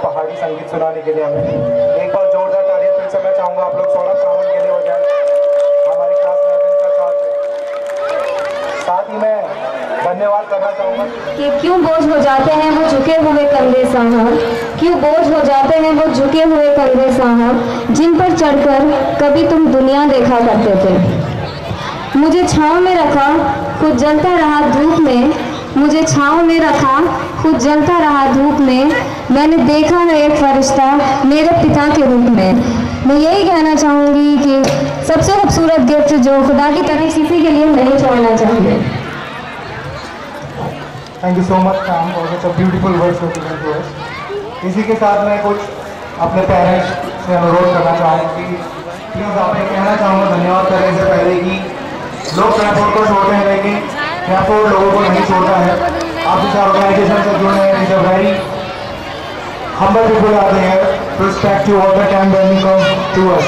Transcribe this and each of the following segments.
पहाड़ी संगीत सुनाने के लिए हमें एक बार जोरदार तालियां फिर से मैं चाहूँगा आप लोग सौरभ सावंत के लिए बजाएं हमारी क्लास 11 का साथ ही मैं धन्यवाद करना चाहूँगा कि क्यों बोझ हो जाते हैं वो झुके हुए कंधे साहब, क्यों बोझ हो जाते हैं वो झुके हुए कंधे साहब, जिन पर चढ़कर कभी तुम दुनिया देखा करते थे। मुझे छाँव में रखा खुद जलता रहा धूप में, मुझे छाँव में रखा खुद जलता रहा धूप में, मैंने देखा है एक फरिश्ता मेरे पिता के रूप में। मैं यही कहना चाहूँगी कि सबसे खूबसूरत गिफ्ट जो खुदा की तरफ किसी के लिए नहीं छोड़ना चाहिए। Thank you so much ma'am for such a beautiful words to us. इसी के साथ मैं कुछ अपने पेरेंट्स से अनुरोध करना चाहूँगा कि प्लीज़ आपने कहना चाहूँगा धन्यवाद करने से पहले कि लोग ट्रांसपोर्ट को छोड़ते हैं लेकिन ट्रांसपोर्ट लोगों को नहीं छोड़ता है। आप इस ऑर्गेनाइजेशन से जुड़े हैं, is a very humble people are there to respect you all the time when you come to us.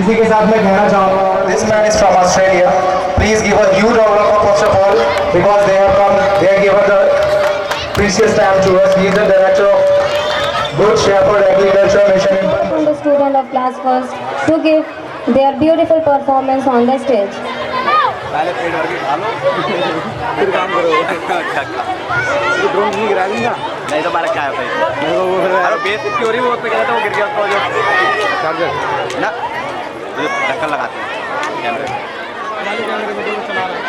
इसी के साथ मैं कहना चाहूँगा this man is from Australia. Please give a huge round of applause first of all because they have come, they have given the precious time to us. He is the director of Good Shepherd Agriculture Mission. Welcome the student of class first to give their beautiful performance on the stage. पहले पेट भर के खा लो फिर काम करो। ये drone नहीं गिरा दूंगा नहीं तो बारह क्या होता है अरे बेसिक थ्योरी वो पे कहता है वो गिर गया तो जो चार्जर ना जो ढक्कन लगाते हैं कैमरे में चला रहा है।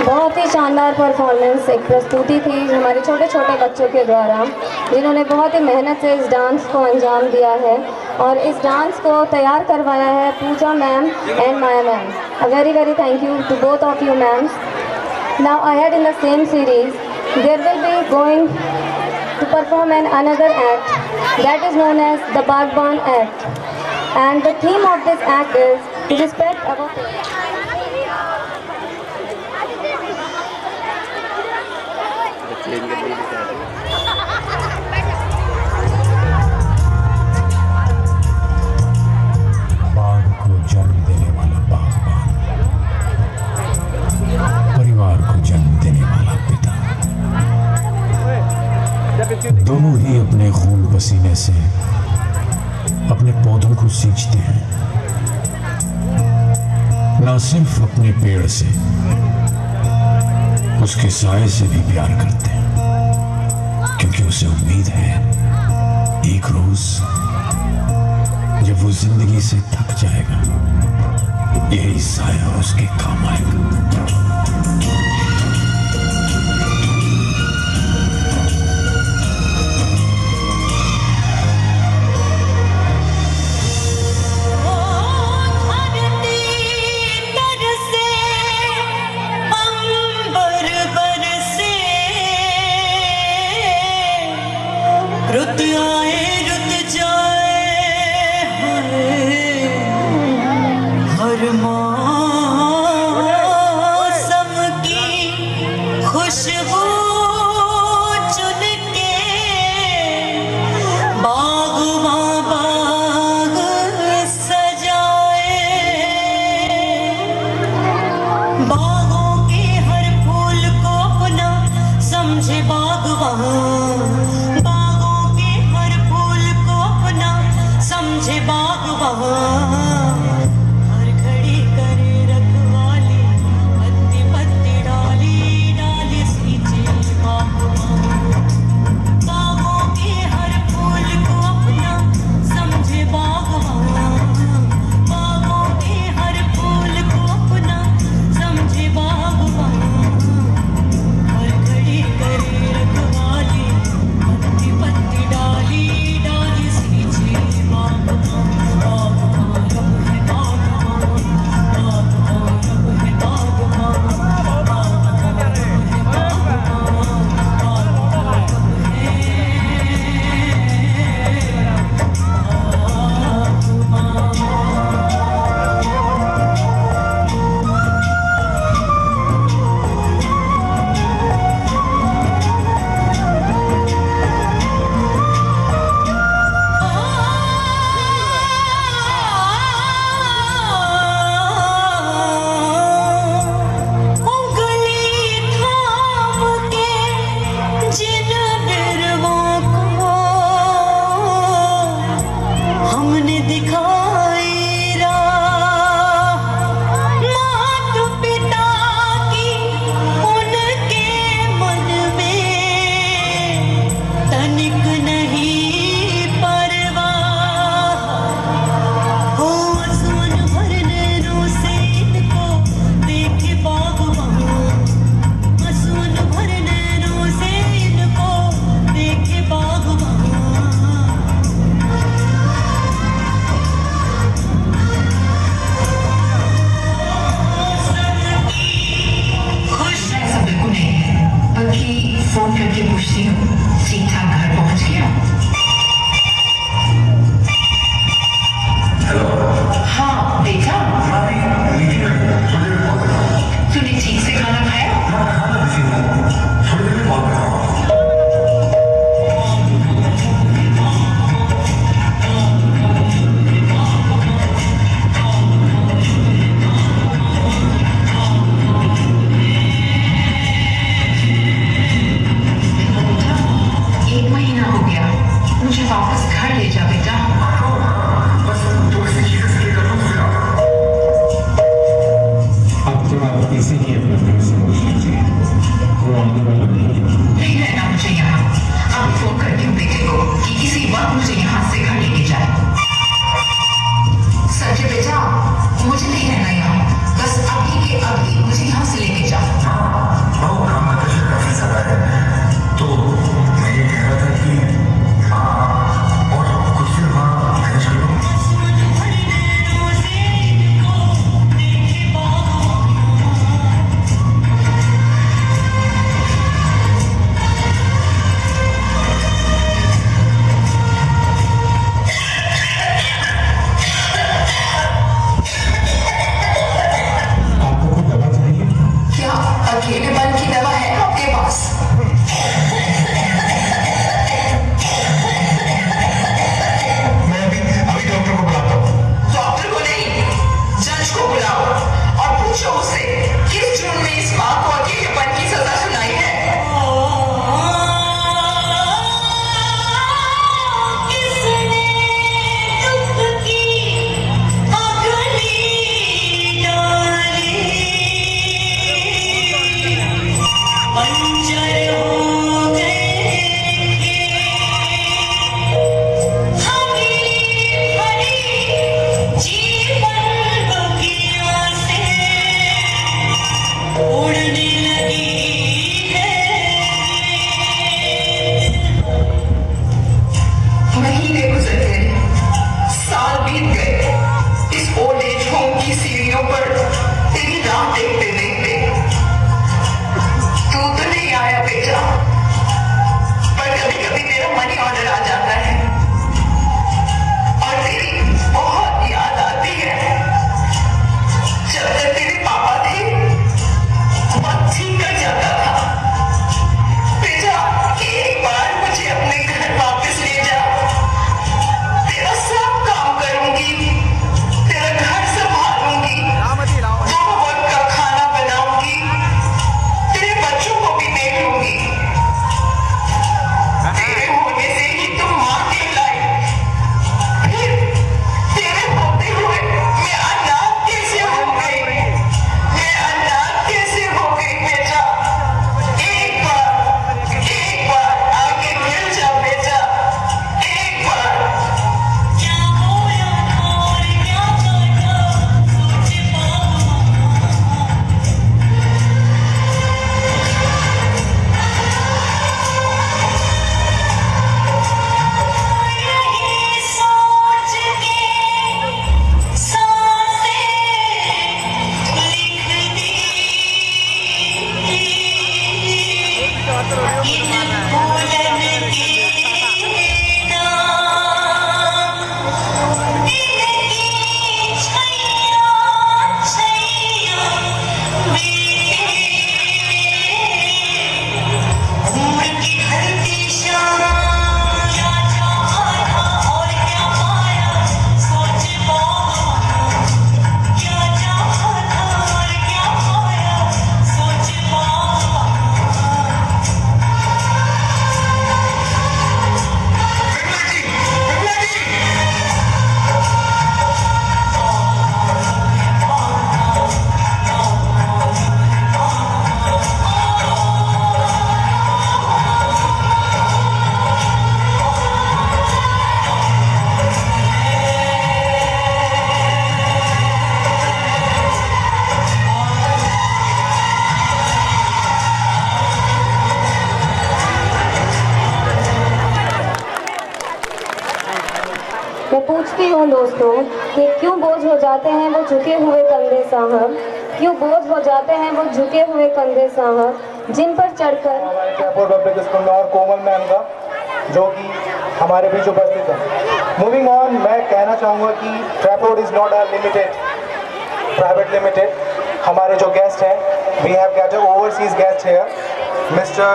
बहुत ही शानदार परफॉर्मेंस, एक प्रस्तुति थी हमारे छोटे छोटे बच्चों के द्वारा, जिन्होंने बहुत ही मेहनत से इस डांस को अंजाम दिया है और इस डांस को तैयार करवाया है Puja ma'am and Maya ma'am. A very thank you to both of you ma'ams. Now ahead in the same series there will be going to perform another act that is known as the Bagban act, and the theme of this act is to respect our parents. बाग को जन्म देने वाला बागबान, परिवार को जन्म देने वाला पिता, दोनों ही अपने खून पसीने से अपने पौधों को सींचते हैं, न सिर्फ अपने पेड़ से, उसके साए से भी प्यार करते हैं, क्योंकि उसे उम्मीद है एक रोज जब वो जिंदगी से थक जाएगा, यही साया उसके काम आएगा। रुत आए रुत जाए हर मौसम की खुशबू चुन के बागबां बाग सजाए, बागों के हर फूल को अपना समझे बागबां, समझे बागबां, हर घड़ी का हूँ दोस्तों कि क्यों बोझ हो जाते हैं वो झुके हुए कंधे साहब, क्यों बोझ हो जाते हैं वो झुके हुए कंधे साहब, जिन पर चढ़कर हमारे ट्रैफोर्ड पब्लिक स्कूल में और कोमल मैम का जो कि हमारे बीच उपस्थित है। मूविंग ऑन, मैं कहना चाहूँगा कि Trafford is not a limited private limited. हमारे जो गेस्ट हैं, we have get overseas guest here, mister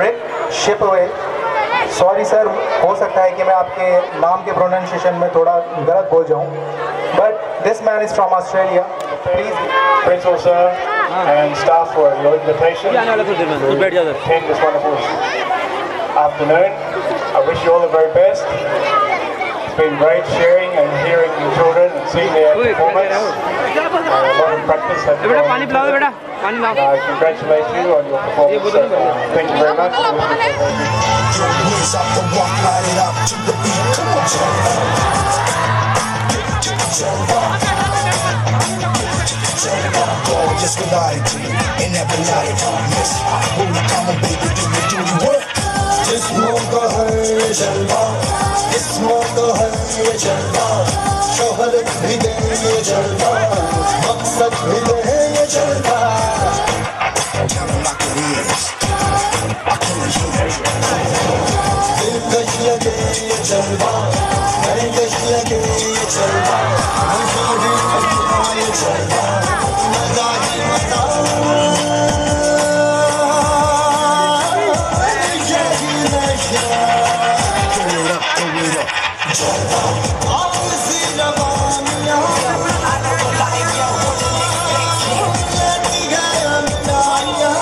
Rick Shipway. Sorry sir, हो सकता है कि मैं आपके नाम के प्रोनाउंसिएशन में थोड़ा गलत बोल जाऊँ, but this man is from Australia. Please Principal sir and staff for your invitation to attend this wonderful afternoon. I wish you all the very best. It's been great sharing and hearing the children and seeing their performance. A lot of practice has gone into it. I congratulate you on your performance. Thank you very much. Raise up the walk, light it up to the beat. Come on, gorgeous variety in every light. Miss, come on, baby, do you work? This mauka hai jalwa, this mauka hai jalwa. शोहरत भी दे ये जलवा, मकसद भी दे ये जलवा. Tell them like it is. I can't hear दिलकश लगे ये जलवा, दिलकश लगे ये जलवा, मंजूरी करना ये जलवा, मजा ही मजा, यही नशा. Throw it up, जलवा. आप सी जवानियाँ, लगी गया मिलानियाँ.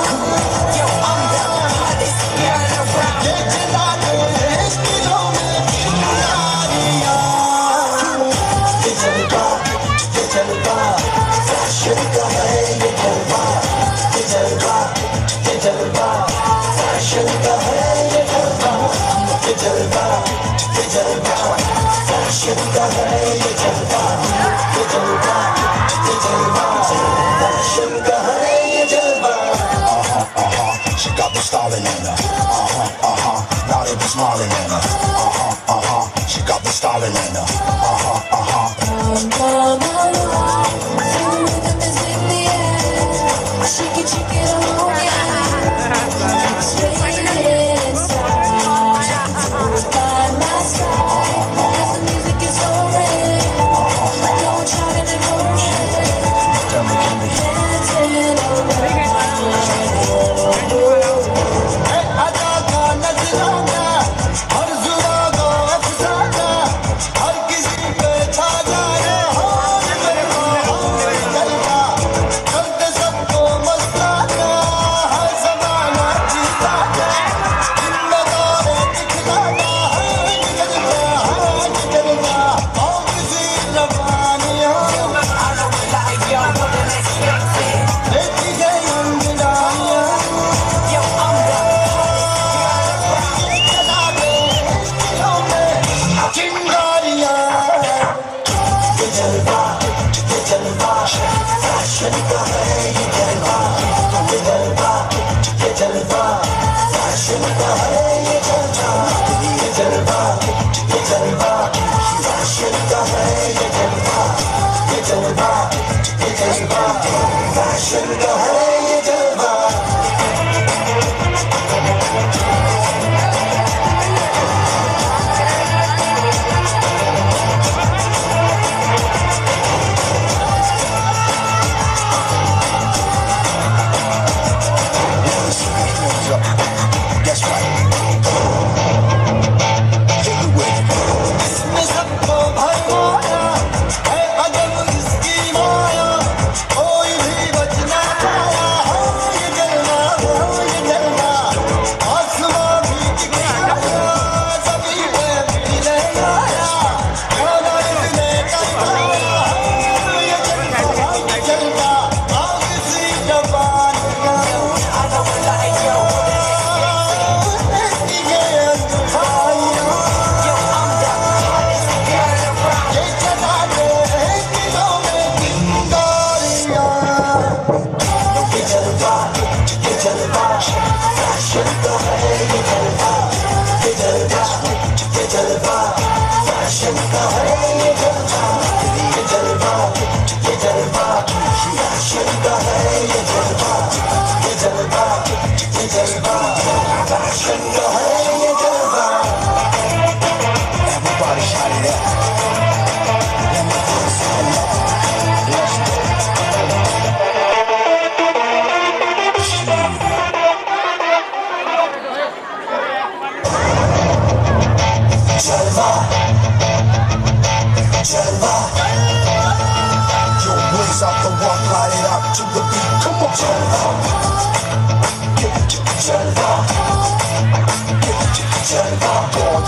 She got the styling in her. Now they be smiling in her. She got the styling in her. Oh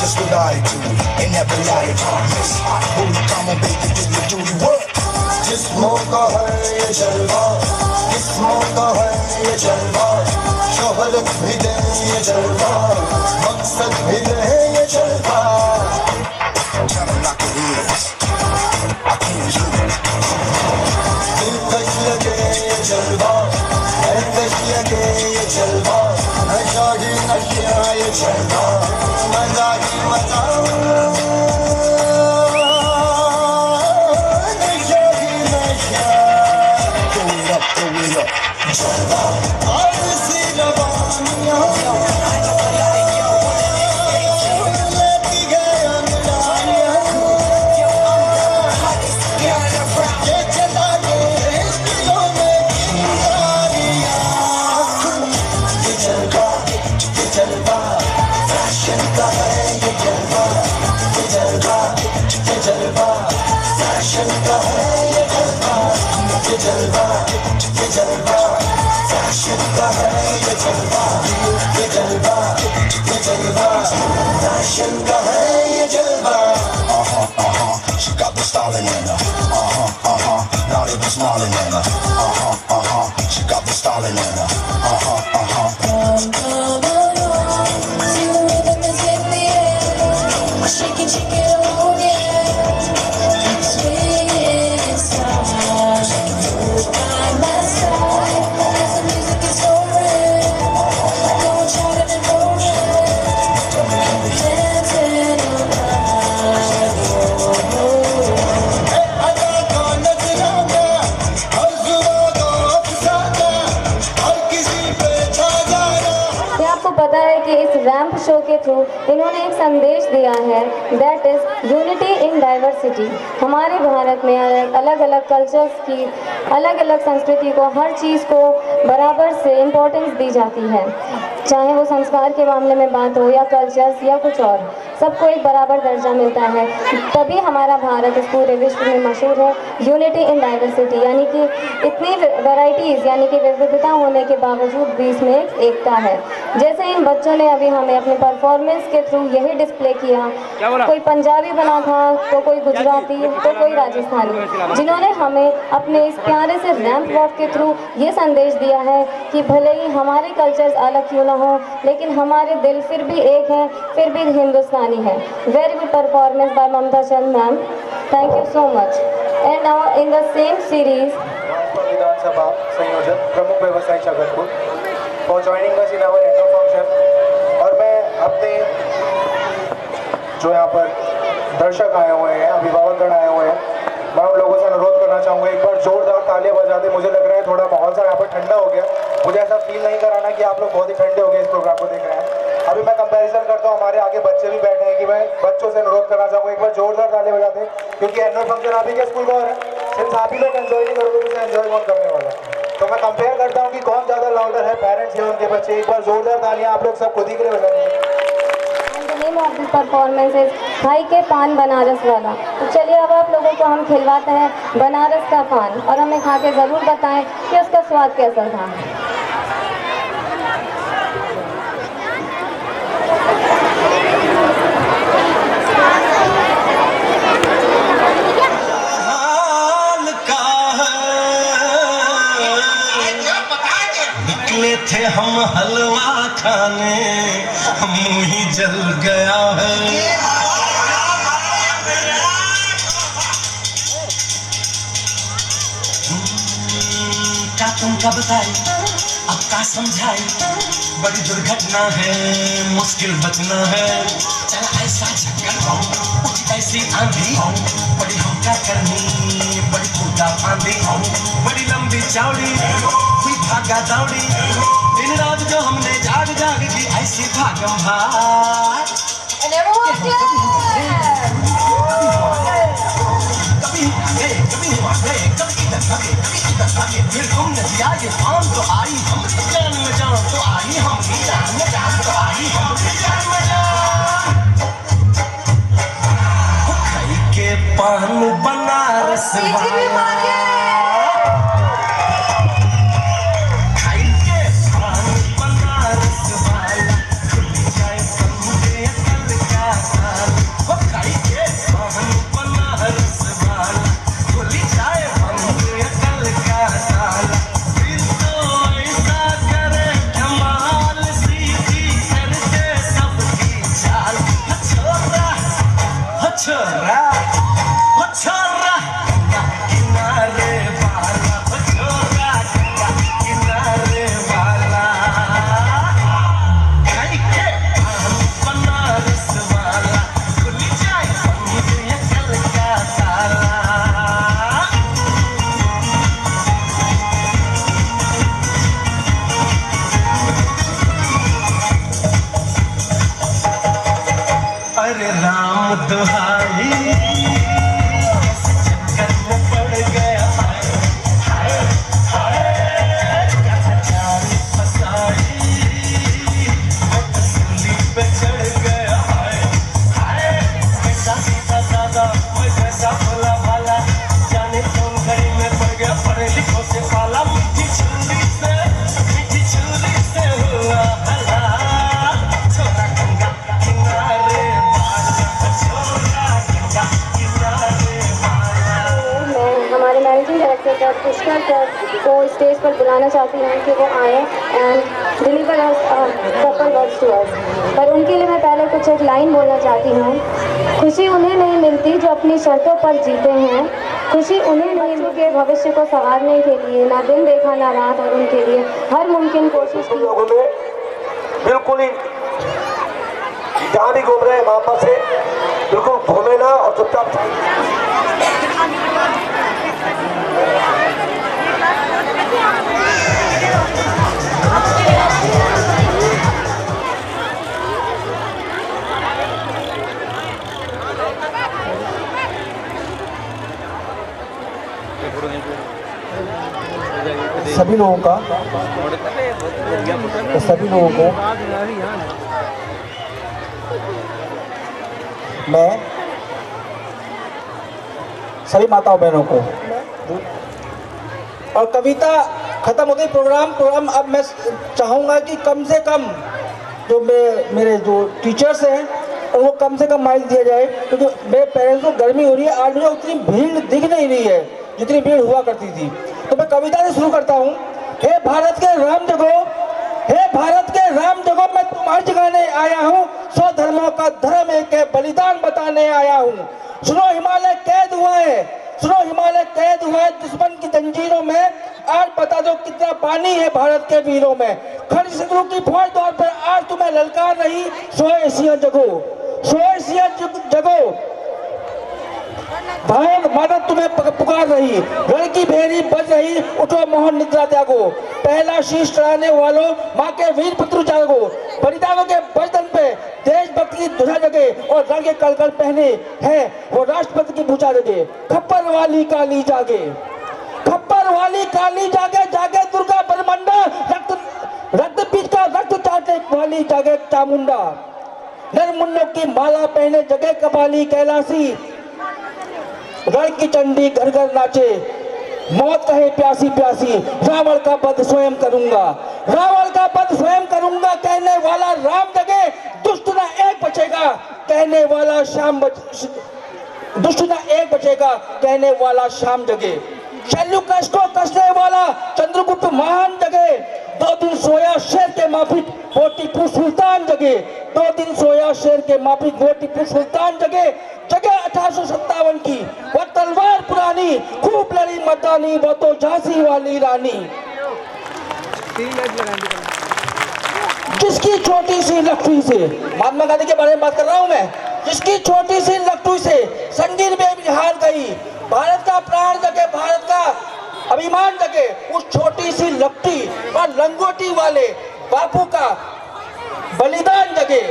Just with attitude and never latitude. Miss hot booty, come on baby, do your duty. What? जिस्मों का है ये जलवा, जिस्मों का है ये जलवा, शोहरत भी दे ये जलवा, मकसद भी दे ये जलवा. Tell them like it is. I can't do it. दिलकश लगे ये जलवा, दिलकश लगे ये जलवा, नशा ही नशा ये जलवा, मजा ही मजा. She got the style in her. Now they be smiling at her. She got the style in her. Shake it, oh yeah. Swinging inside. By my side. As the music is going. Going shouting and rolling. Dancing पता है कि इस ramp show के through इन्होंने एक संदेश दिया है, that is unity in diversity. हमारे भारत में अलग अलग कल्चर्स की, अलग अलग संस्कृति को, हर चीज़ को बराबर से इम्पोर्टेंस दी जाती है, चाहे वो संस्कार के मामले में बात हो या कल्चर्स या कुछ और, सबको एक बराबर दर्जा मिलता है. तभी हमारा भारत इस पूरे विश्व में मशहूर है. यूनिटी इन डाइवर्सिटी यानी कि इतनी वैराइटीज़ यानी कि विविधता होने के बावजूद भी इसमें एक एकता है. जैसे इन बच्चों ने अभी हमें अपने परफॉर्मेंस के थ्रू यही डिस्प्ले किया, कोई पंजाबी बना था तो कोई गुजराती तो कोई राजस्थानी, जिन्होंने हमें अपने इस प्यारे से रैंप वॉक के थ्रू ये संदेश दिया है कि भले ही हमारे कल्चर्स अलग क्यों ना हो, लेकिन हमारे दिल फिर भी एक हैं, फिर भी हिंदुस्तानी है. Very good performance by Mamta Chand ma'am, thank you so much. And now in the same series विधानसभा संयोजक प्रमुख व्यवसायी Jagatpur for joining us in our annual function. और मैं अपने जो यहाँ पर दर्शक आए हुए हैं, अभिभावकगण आए हुए हैं, मैं उन लोगों से अनुरोध करना चाहूँगा एक बार जोरदार तालियां बजा दें. मुझे लग रहा है थोड़ा माहौल सा यहाँ पर ठंडा हो गया. मुझे ऐसा फील नहीं कराना कि आप लोग बहुत ही ठंडे हो गए इस प्रोग्राम को देख रहे हैं. अभी मैं कंपैरिजन करता हूँ, हमारे आगे बच्चे भी बैठे हैं कि मैं बच्चों से अनुरोध करना चाहूँगा एक बार जोरदार तालियां बजा दें, क्योंकि एनुअल फंक्शन आप ही के स्कूल का हो रहा है. सिर्फ आप ही लोग एंजॉय नहीं करोगे तो एंजॉय कौन करने वाला है. तो मैं कंपेयर करता हूँ कि कौन ज़्यादा लाउडर है, पेरेंट्स या उनके बच्चे. एक बार जोरदार तालियां आप लोग सब खुद ही के लिए बजाएंगे. Name of this performance is भाई के पान बनारस वाला. तो चलिए अब आप लोगों को हम खिलवाते हैं बनारस का पान, और हमें खा के ज़रूर बताएं कि उसका स्वाद कैसा था. निकले थे हम हलवा खाने, मुंह ही जल गया है. क्या तुमका बताई, अब का समझाई, बड़ी दुर्घटना है, मुश्किल बचना है. चला ऐसा झक्कर उठ ऐसी आंधी, बड़ी हमका करनी, बड़ी कूदा फांदी, बड़ी लंबी चौड़ी हुई भागा दौड़ी. दिन रात जो हमने जाग जाग की ऐसी भागम भाग. कभी गए कभी भागे, कभी इधर भागे कभी इधर भागे, फिर तुमने दिया ये पान तो आई हम जान में जान तो आई, हम जान में जान तो आई, हम जान में जान. खाई के पान बनारस वाला, हमारे managing director sir Pushkar sir को स्टेज पर बुलाना चाहती हूँ कि वो आए and deliver proper words to us. पर उनके लिए मैं पहले कुछ एक लाइन बोलना चाहती हूँ। खुशी उन्हें नहीं मिलती जो अपनी शर्तों पर जीते हैं, खुशी उन्हें नहीं के भविष्य को संवारने के लिए ना दिन देखा ना रात, और उनके लिए हर मुमकिन कोशिश की। लोगों में बिल्कुल ही जहाँ भी घूम रहे हैं वहाँ पर से बिल्कुल घूमे ना और चुपचाप सभी लोगों का मैं सभी माताओं बहनों को और कविता खत्म हो गई। प्रोग्राम अब मैं चाहूँगा कि कम से कम जो मेरे जो टीचर्स हैं उनको कम से कम माइक दिया जाए, क्योंकि मेरे पेरेंट्स को गर्मी हो रही है। आज मुझे उतनी भीड़ दिख नहीं रही है जितनी भीड़ हुआ करती थी। तो मैं कविता से शुरू करता हूँ। हे भारत के राम जगो, हे भारत के राम जगो, मैं तुम्हारी जगाने आया हूँ, 100 धर्मों का धर्म एक है, बलिदान बताने आया हूँ। सुनो हिमालय कैद हुआ है, सुनो हिमालय कैद हुआ है दुश्मन की जंजीरों में, आज बता दो कितना पानी है भारत के वीरों में। खंड शत्रु की फौज दौर पर आज तुम्हें ललकार रही, 100 एशिया जगो, 100 एशिया जगो, भारत माता तुम्हें पुकार रही, रण की भेरी बज रही, उठो मोहन निद्रा त्यागो, पहला शीश चढ़ाने वालों माँ के वीर पुत्र जागो, बलिदानों के बलिदान पे देशभक्ति की ध्वजा जगे और रण के कलकल पहने हैं वो राष्ट्रपति की भुजा जगे। खप्पर वाली काली जागे, खप्पर वाली काली जागे, जागे दुर्गा बरमंडा, रक्त बीज का रक्त चाटे वाली जागे चामुंडा, नर मुन्नों की माला पहने जगे कपाली कैलाशी, रण की चंडी घर घर नाचे, मौत कहे प्यासी प्यासी, रावण का वध स्वयं करूंगा, रावण का वध स्वयं करूंगा, कहने वाला राम जगे, दुष्ट ना एक बचेगा, कहने वाला दुष्ट ना एक बचेगा, कहने वाला शाम जगे। शल्युकश को कसने वाला चंद्रगुप्त महान जगे, 2 दिन सोया शेर के माफिक वो टीपू सुल्तान जगे, 2 दिन सोया शेर के माफिक वो टीपू सुल्तान जगे। जगह 1857 की वो तलवार पुरानी, खूब लड़ी मर्दानी, वो तो झांसी वाली रानी, जिसकी छोटी सी लकड़ी से, महात्मा गांधी के बारे में बात कर रहा हूं मैं, जिसकी छोटी सी लकड़ी से संगीन में भी हार गई, भारत का प्राण जगे, भारत का अभिमान जगे, उस छोटी सी लकड़ी और लंगोटी वाले बापू का बलिदान जगे।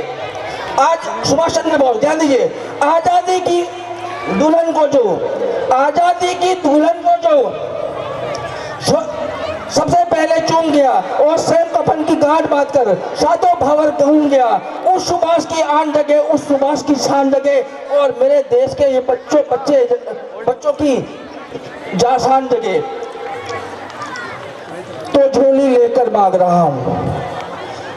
आज सुभाष चंद्र बोस, ध्यान दीजिए, आजादी की दुल्हन को जो, आजादी की दुल्हन को जो सबसे पहले चूम गया और स्वयं कफन की गांठ बांधकर सातों भावर कहूं गया, उस सुभाष की आन जगे, उस सुभाष की शान जगे, और मेरे देश के ये बच्चों की जासान जगे। तो झोली लेकर मांग रहा हूँ,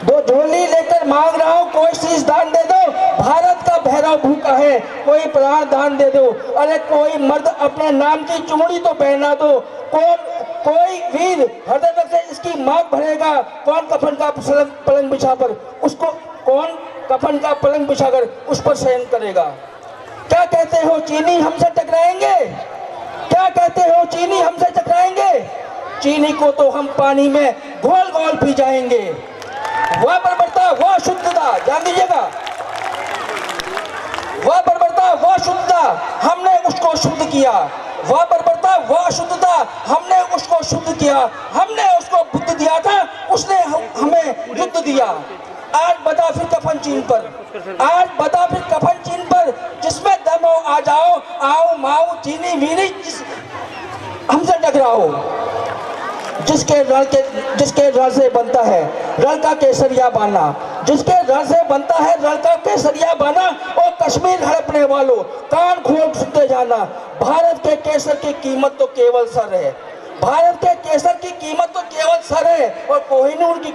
दो झोली लेकर मांग रहा हूँ, कोई शीश दान दे दो, भारत का भैरव भूखा है, कोई प्राण दान दे दो, अरे कोई मर्द अपने नाम की चुमड़ी तो पहना दो, कोई वीर हृदय से इसकी मांग भरेगा, कौन कफन का पलंग बिछाकर उसको, कौन कफन का पलंग बिछाकर उस पर शयन करेगा। क्या कहते हो चीनी हमसे टकराएंगे, क्या कहते हो चीनी हमसे टकराएंगे, चीनी को तो हम पानी में घोल घोल पी जाएंगे। वह बर्बरता वह शुद्धता, ध्यान दीजिएगा, वह बर्बरता वह शुद्धता, हमने उसको शुद्ध किया, वह बर्बरता वह शुद्धता, हमने उसको शुद्ध किया, हमने उसको बुद्ध दिया था, उसने हमें युद्ध दिया। आज बता फिर कफन चीन पर, आज बता फिर कफन चीन पर, जिसमें दम हो आ जाओ, आओ माओ चीनी वीरी, हमसे टकराओ। जिसके रण से बनता है रण का केसरिया बाना, जिसके रण से बनता है रण का केसरिया बाना, और कश्मीर हड़पने वालों कान खोल सुनते जाना, भारत के केसर की कीमत तो केवल सर है, भारत के केसर की कीमत तो केवल सर है, और कोहिनूर की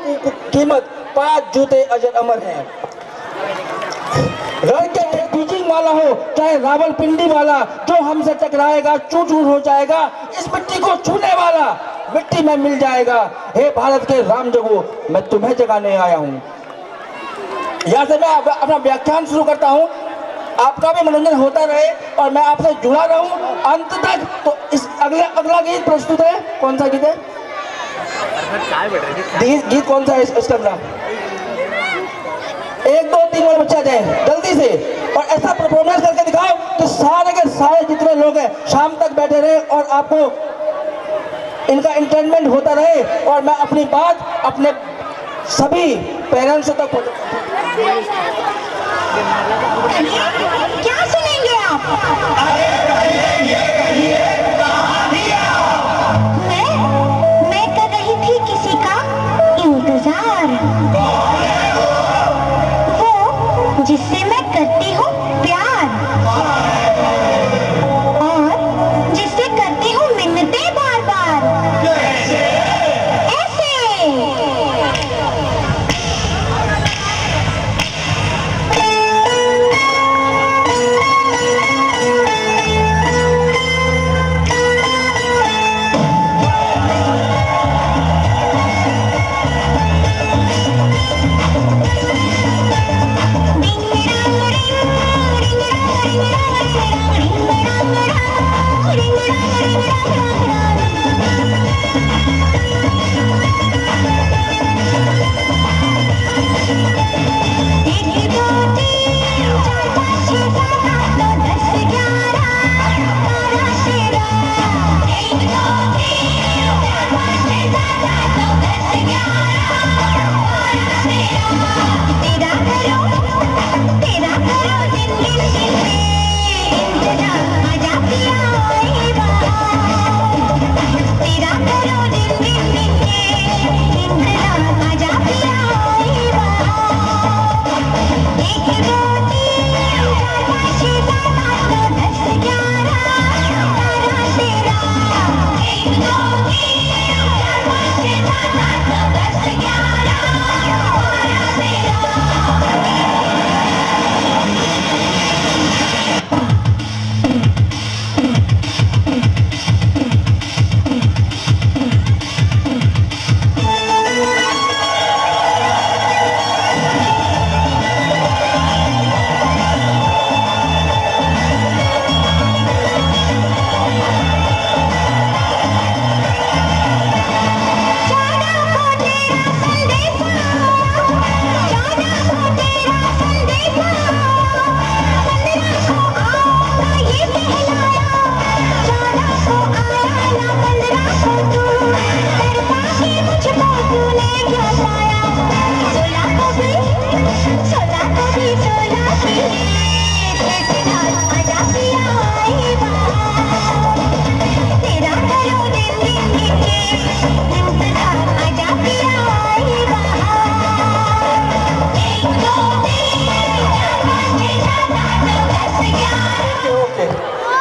कीमत 5 जूते अजर अमर है। रण के बीजिंग वाला हो चाहे रावलपिंडी वाला, जो हमसे टकराएगा चूर चूर हो जाएगा, इस मिट्टी को छूने वाला मिट्टी में मिल जाएगा। हे भारत के राम जगो, मैं तुम्हें जगाने आया हूँ। यहाँ से मैं अपना व्याख्यान शुरू करता हूँ। आपका भी मनोरंजन होता रहे और मैं आपसे जुड़ा रहूं अंत तक। तो इस अगला गीत प्रस्तुत है। कौन सा गीत है? गीत कौन सा है इसका? 1 2 3 और बच्चा जाए जल्दी से, और ऐसा परफॉर्मेंस करके दिखाओ कि सारे के सारे जितने लोग हैं शाम तक बैठे रहे और आपको इनका एंटरटेनमेंट होता रहे, और मैं अपनी बात अपने सभी पेरेंट्स तक क्या सुनेंगे आप? मैं कर रही थी किसी का इंतजार, वो जिससे मैं करती हूँ प्यार, और जिससे करती हूँ मिन्नतें बार बार। ऐसे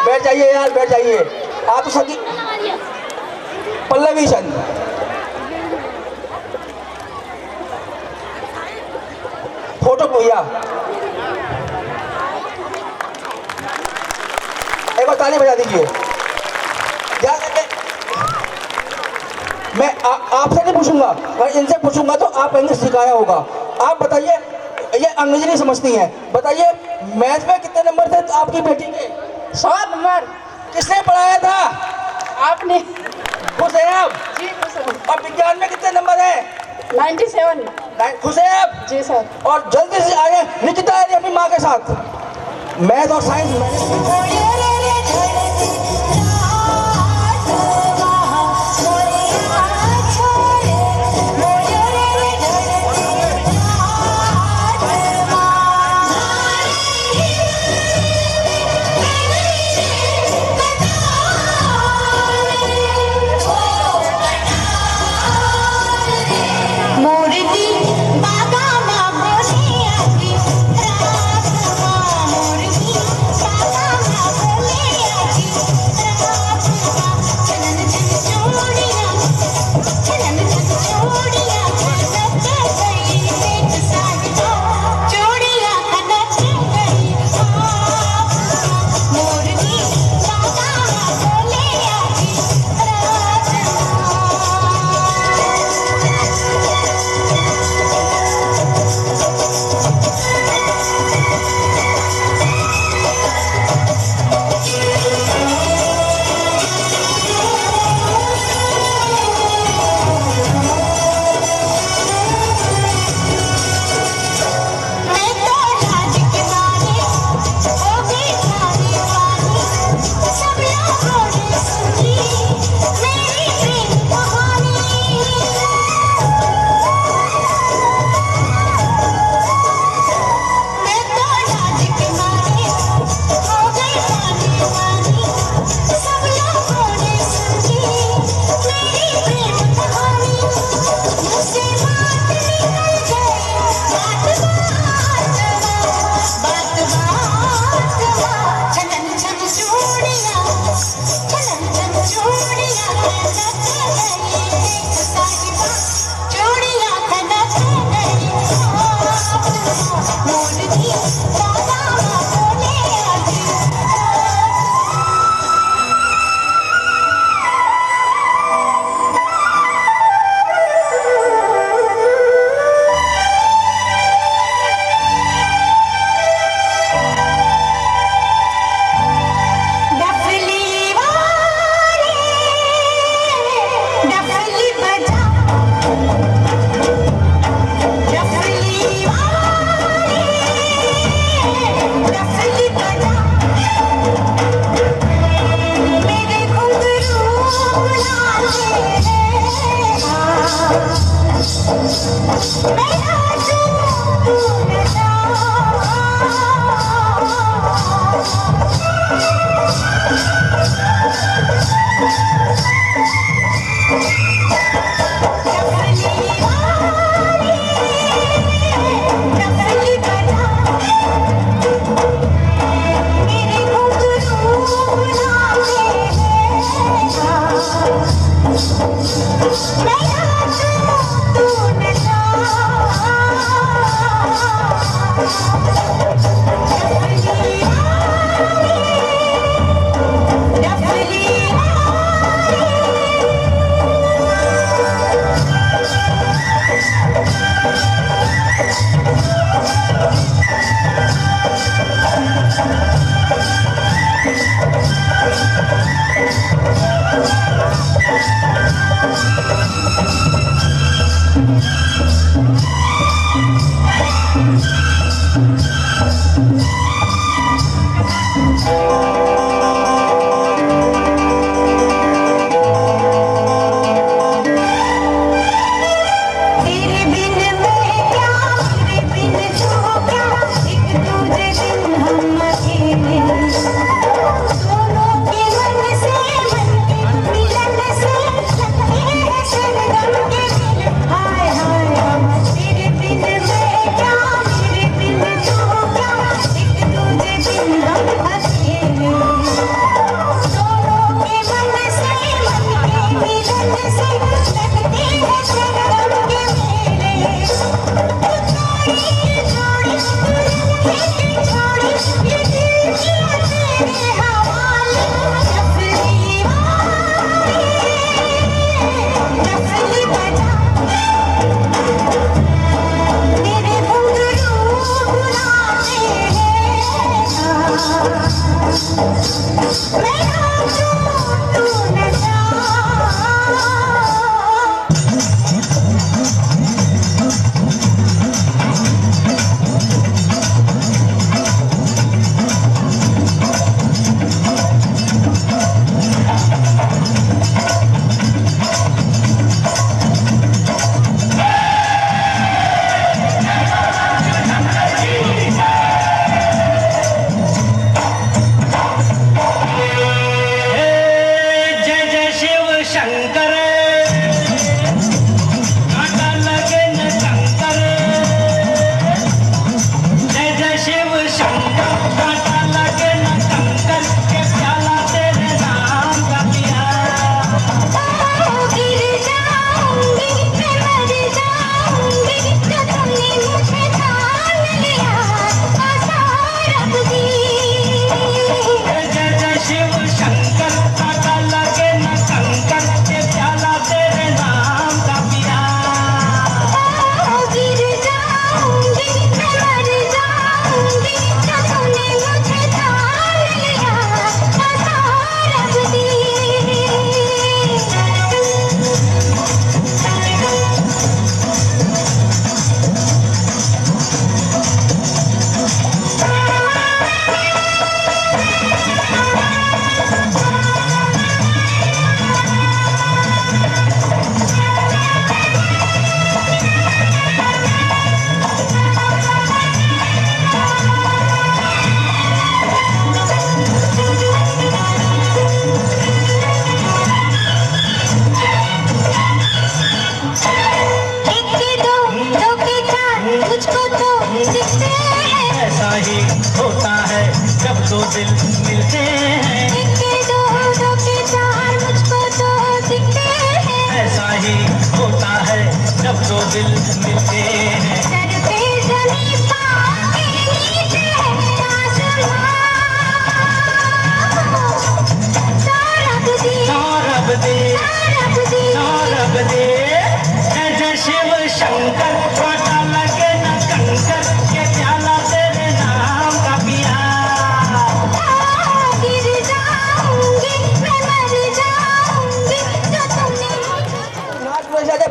बैठ जाइए यार, बैठ जाइए। आप तो सभी पल्लवी चंद, फोटो भैया एक बार ताली बजा दीजिए। मैं आपसे नहीं पूछूंगा, अगर इनसे पूछूंगा तो आप इनसे सिखाया होगा। आप बताइए, ये अंग्रेजी नहीं समझती हैं, बताइए मैथ में कितने नंबर थे तो आपकी बेटी के? 7 नंबर। किसने पढ़ाया था? आपने। खुश है आप? जी खुश हूँ। और विज्ञान में कितने नंबर है? 97। खुश है आप? जी सर। और जल्दी से आगे निकिता है अपनी माँ के साथ। मैथ और साइंस बागा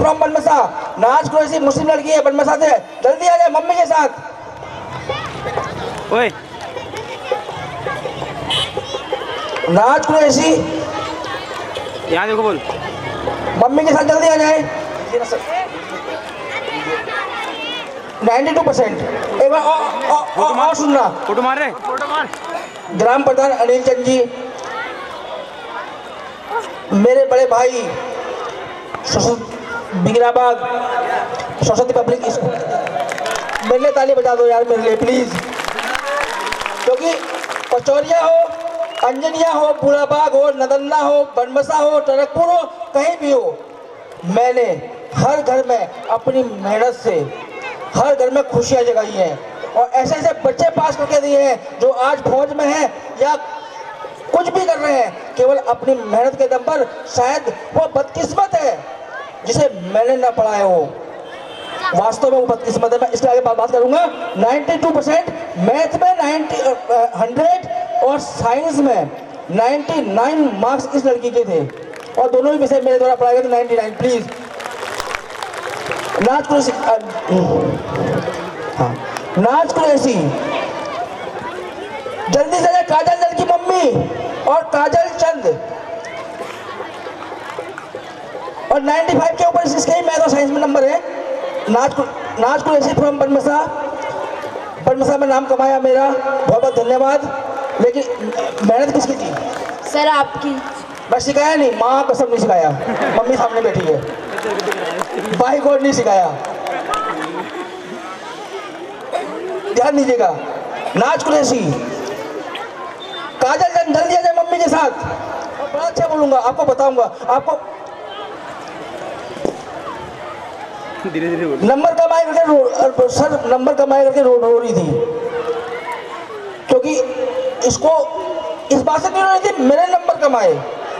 फ्रॉम बनमसा, नाज कुरैशी मुस्लिम लड़की है बनमसा से, जल्दी आ जाए मम्मी के साथ। ओए नाज कुरैशी यहाँ देखो बोल मम्मी के साथ जल्दी आ जाए। 92%। एक बार और सुनना। फोटो मार रहे ग्राम प्रधान अनिल चंद जी, मेरे बड़े भाई बिगराबाग सरस्वती पब्लिक स्कूल, मेरे लिए ताली बजा दो यार, मेरे लिए प्लीज। क्योंकि पचौरिया हो, अंजनिया हो, बुढ़ाबाग हो, नदन्ना हो, बनमसा हो, टरकपुर हो, कहीं भी हो, मैंने हर घर में अपनी मेहनत से हर घर में खुशियाँ जगाई हैं और ऐसे ऐसे बच्चे पास करके दिए हैं जो आज फौज में हैं या कुछ भी कर रहे हैं केवल अपनी मेहनत के दम पर। शायद वो बदकिस्मत है जिसे मैंने ना पढ़ाया हो, वास्तव में वो बदकिस्मत है। मैं इसके आगे बात करूंगा। 92%, मैथ में 100 और साइंस में 99 मार्क्स इस लड़की के थे और दोनों ही विषय मेरे द्वारा पढ़ाए गए थे 99। प्लीज नाच कुरेशी, हाँ नाच कुरेशी, जल्दी से काजल जल की मम्मी और काजल चंद, और 95 के ऊपर इसके ही मैथ और साइंस में नंबर है। नाच कुरेशी फ्रॉम बनमसा में नाम कमाया मेरा, बहुत बहुत धन्यवाद। लेकिन मेहनत किसकी थी? सर आपकी। मैं सिखाया नहीं, माँ कसम नहीं सिखाया, मम्मी सामने बैठी है, भाई को नहीं सिखाया, ध्यान दीजिएगा। नाच कुरेशी, काजल जन जल्दी आ जाए मम्मी के साथ, और बड़ा अच्छा बोलूंगा, आपको बताऊंगा। आपको धीरे धीरे नंबर कमाए करके सर नंबर कमाए करके रो रही थी, क्योंकि इसको इस बात से नहीं रो रही थी मेरे नंबर कमाए,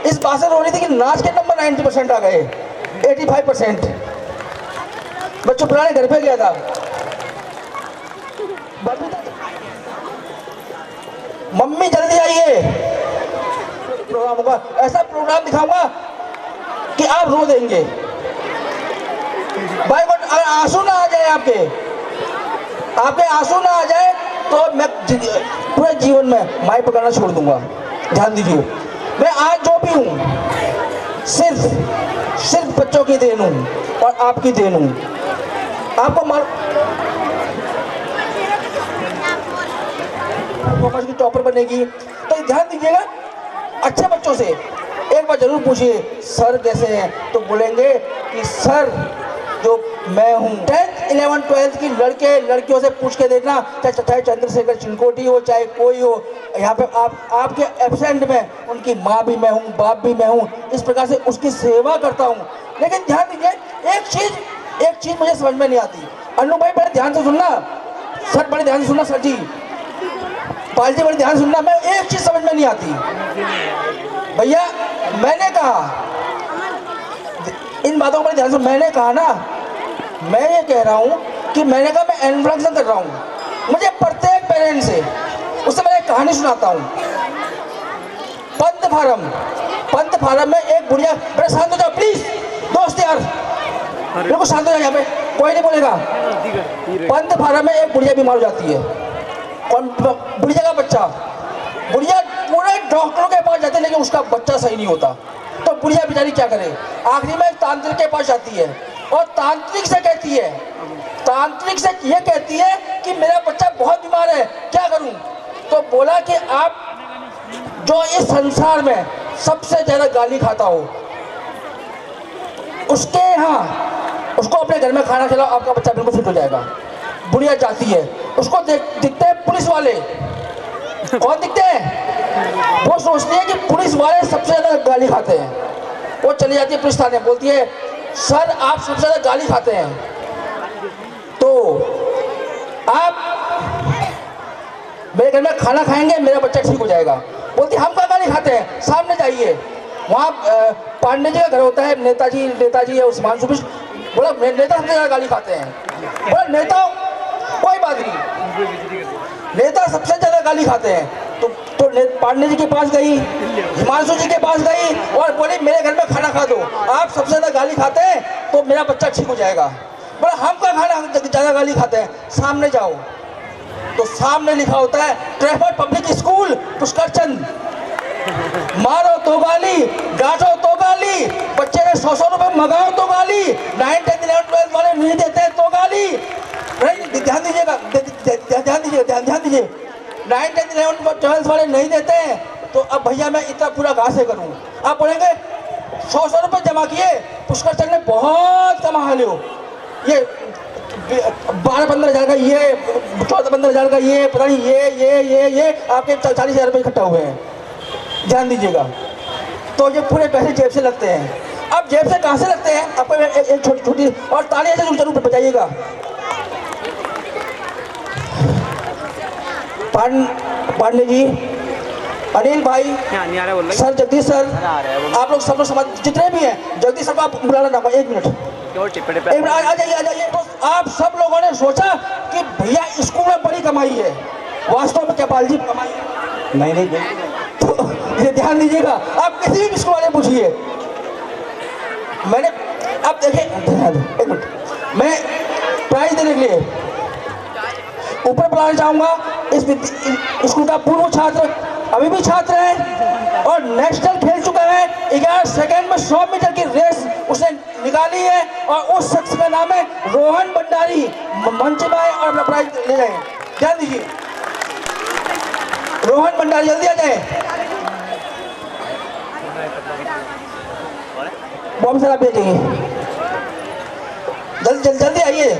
इस बात से रो रही थी कि नाच के नंबर 90% आ गए, 85%। बच्चों पुराने घर पे गया था, मम्मी जल्दी आइए, प्रोग्राम होगा, ऐसा प्रोग्राम दिखाऊंगा कि आप रो देंगे। भाई को आंसू ना आ जाए, आपके आंसू ना आ जाए तो मैं पूरे जीवन में माई पकड़ना छोड़ दूंगा। ध्यान दीजिए, मैं आज जो भी हूँ सिर्फ बच्चों की देन हूँ और आपकी देन हूँ। आपको कॉमर्स की टॉपर बनेगी तो ध्यान दीजिएगा, अच्छे बच्चों से एक बार जरूर पूछिए सर कैसे हैं, तो बोलेंगे कि सर जो मैं हूँ। 10th 11th 12th की लड़के लड़कियों से पूछ के देखना, चाहे चंद्रशेखर चिंकोटी हो, चाहे कोई हो, यहाँ पे आपके एब्सेंट में उनकी माँ भी मैं हूँ, बाप भी मैं हूँ, इस प्रकार से उसकी सेवा करता हूँ। लेकिन ध्यान दीजिए, एक चीज मुझे समझ में नहीं आती। अनु भाई बड़े ध्यान से सुनना, सर बड़े ध्यान से सुनना, सर जी, पाल जी बड़े ध्यान से सुनना। मैं एक चीज समझ में नहीं आती भैया, मैंने कहा इन बातों को बड़े ध्यान से, मैंने कहा ना, मैं ये कह रहा हूँ कि मैंने कहा मैं इन्फ्लुएंसर कर रहा हूँ। मुझे प्रत्येक पेरेंट से उससे मैं एक कहानी सुनाता हूँ। पंत फार्म में एक बुढ़िया, बड़े शांत हो जाओ प्लीज दोस्त यार, बिल्कुल शांत हो जाओ, यहाँ पे कोई नहीं बोलेगा। पंत फार्म में एक बुढ़िया बीमार हो जाती है, कौन? बुढ़िया का बच्चा। बुढ़िया पूरे डॉक्टरों के पास जाते लेकिन उसका बच्चा सही नहीं होता, तो बुढ़िया बेचारी क्या करे, आखिरी में तांत्रिक के पास जाती है और तांत्रिक से ये कहती है कि मेरा बच्चा बहुत बीमार है, क्या करूं? तो बोला कि आप जो इस संसार में सबसे ज्यादा गाली खाता हो उसके यहाँ उसको अपने घर में खाना खिलाओ, आपका बच्चा बिल्कुल फिट हो जाएगा। बुढ़िया जाती है, उसको दिखते हैं पुलिस वाले। कौन दिखते हैं? वो सोचती है कि पुलिस वाले सबसे ज्यादा गाली खाते हैं। वो चली जाती है पुलिस थाने, बोलती है सर आप सबसे ज्यादा गाली खाते हैं, तो आप मेरे घर में खाना खाएंगे, मेरा बच्चा ठीक हो जाएगा। बोलती हम क्या गाली खाते हैं, सामने जाइए, वहाँ पांडे जी का घर होता है, नेताजी है उस्मान सुबिश। बोला नेता सबसे ज्यादा गाली खाते हैं। बोला नेता कोई बात नहीं, नेता सबसे ज्यादा गाली खाते हैं। तो पांडे जी के पास गई, हिमांशु जी के पास गई और बोली मेरे घर में खाना खा दो, आप सबसे ज्यादा गाली खाते हैं तो मेरा बच्चा ठीक हो जाएगा। बोला हम क्या खाना ज्यादा गाली खाते हैं, सामने जाओ। तो सामने लिखा होता है ट्रैफर्ड पब्लिक स्कूल पुष्करचंद, मारो तो गाली, डांटो तो गाली, बच्चे ने 100 रुपए मंगाओ तो गाली, 9th 10th 11th 12th वाले नहीं देते तो गाली। नहीं, ध्यान दीजिएगा, ध्यान दीजिएगा, ध्यान दीजिए। 9, 10, 11, 12 वाले नहीं देते हैं तो अब भैया मैं इतना पूरा कहाँ से करूँ? आप बोलेंगे 100 रुपए जमा किए, पुष्कर सर ने बहुत कमा लियो, ये 12-15 हज़ार का ये, 14-15 हज़ार का ये, पता नहीं ये आपके 40,000 रुपये इकट्ठा हुए हैं। ध्यान दीजिएगा, तो ये पूरे पैसे जेब से लगते हैं। अब जेब से कहाँ से लगते हैं? आपको एक छोटी और तालियां से जरूर बजाइएगा। पांडे जी, अनिल भाई, सर, जगदीश सर, आप लोग सब लोग समाज जितने भी हैं, जगदीश सर को आप बुलाना ना, 1 मिनट आ जाइए। तो आप सब लोगों ने सोचा कि भैया स्कूल में बड़ी कमाई है, वास्तव में क्या जी कमाई नहीं? तो ये ध्यान दीजिएगा, आप किसी भी स्कूल वाले पूछिए। मैंने अब देखिए, 1 मिनट, मैं प्राइज देने के लिए ऊपर बुलाना चाहूँगा इस स्कूल का पूर्व छात्र, अभी भी छात्र है और नेशनल खेल चुका है। 11 सेकंड में 100 मीटर की रेस उसने निकाली है और उस शख्स का नाम है रोहन भंडारी। मंच में आए और अपना प्राइज ले जाए। ध्यान दीजिए, रोहन भंडारी जल्दी आ जाए। बॉम सर आप भेजिए, जल्दी आइए।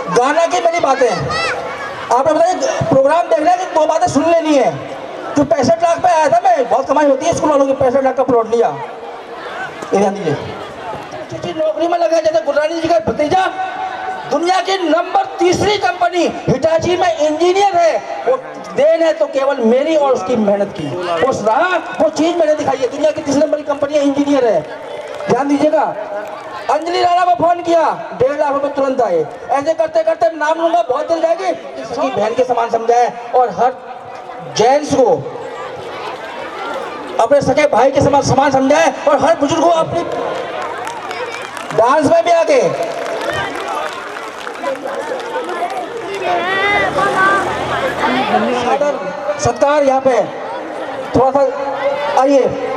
गाना की मेरी बातें आपने बताइए, प्रोग्राम देखना है कि 2 बातें सुन लेनी है। जो 65 लाख पे आया था, मैं बहुत कमाई होती है स्कूल वालों की, 65 लाख का प्लॉट लिया। ध्यान दीजिए, नौकरी में लगा जैसे गुररानी जी का भतीजा दुनिया की नंबर 3 कंपनी हिटाची में इंजीनियर है। वो देन है तो केवल मेरी और उसकी मेहनत की। वो चीज मैंने दिखाई है, दुनिया की 3 नंबर की कंपनी इंजीनियर है। ध्यान दीजिएगा। अंजलि राणा को फोन किया, 1.5 लाख रुपए तुरंत आए। ऐसे करते करते नाम लूंगा, बहुत दिल जाएगी। उसकी बहन के समान समझाए और हर जेंट्स को अपने सके भाई के समान समझाए और हर बुजुर्ग को अपनी डांस में भी आके सत्कार। यहाँ पे थोड़ा सा आइए।